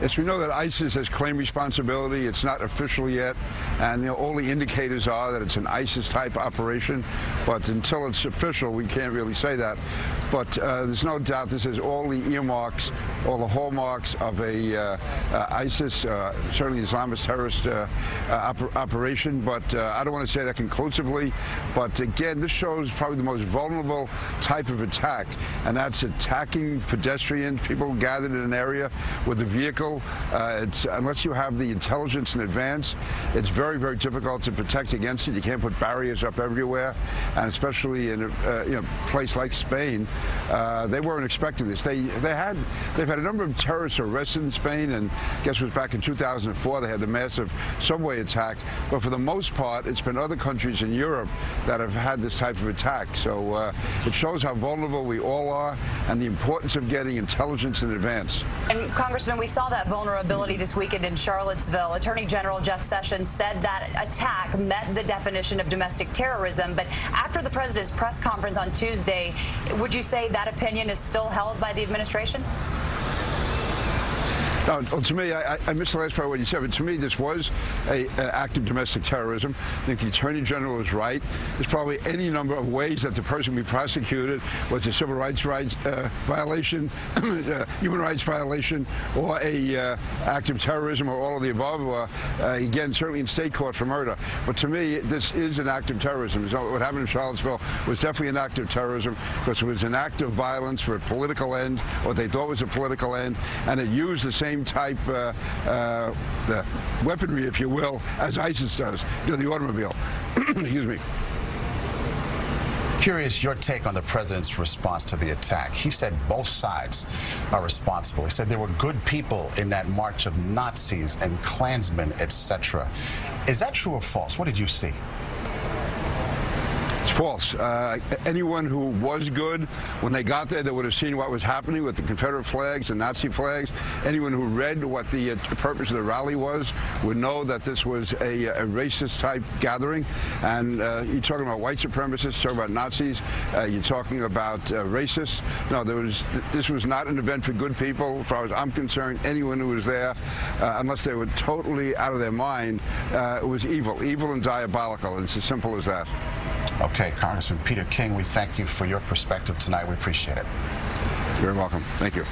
Yes, we know that ISIS has claimed responsibility. It's not official yet, and all the indicators are that it's an ISIS-type operation. But until it's official, we can't really say that. But there's no doubt this has all the earmarks, all the hallmarks of a ISIS, certainly Islamist terrorist operation. But I don't want to say that conclusively. But again, this shows probably the most vulnerable type of attack, and that's attacking pedestrians, people gathered in an area with a vehicle. Unless you have the intelligence in advance, it's very, very difficult to protect against it. You can't put barriers up everywhere, and especially in a place like Spain, they weren't expecting this. They've had a number of terrorists arrested in Spain, and I guess it was back in 2004 they had the massive subway attack. But for the most part, it's been other countries in Europe that have had this type of attack. So it shows how vulnerable we all are and the importance of getting intelligence in advance. And Congressman, we saw that vulnerability this weekend in Charlottesville. Attorney General Jeff Sessions said that attack met the definition of domestic terrorism. But after the president's press conference on Tuesday, would you say that opinion is still held by the administration? No, to me, I missed the last part of what you said, but to me, this was an act of domestic terrorism. I think the Attorney General is right. There's probably any number of ways that the person be prosecuted, whether it's a civil rights violation, human rights violation, or a act of terrorism, or all of the above, or again, certainly in state court for murder. But to me, this is an act of terrorism. So what happened in Charlottesville was definitely an act of terrorism because it was an act of violence for a political end, or they thought was a political end, and it used the same type the weaponry, if you will, as ISIS does, the automobile. Excuse me. Curious your take on the president's response to the attack. He said both sides are responsible. He said there were good people in that march of Nazis and Klansmen, etc. Is that true or false? What did you see? It's false. Anyone who was good, when they got there, they would have seen what was happening with the Confederate flags and Nazi flags. Anyone who read what the purpose of the rally was would know that this was a racist-type gathering. And you're talking about white supremacists, you're talking about Nazis, you're talking about racists. No, this was not an event for good people. As far as I'm concerned, anyone who was there, unless they were totally out of their mind, it was evil and diabolical. And it's as simple as that. Okay, Congressman Peter King, we thank you for your perspective tonight. We appreciate it. You're very welcome. Thank you.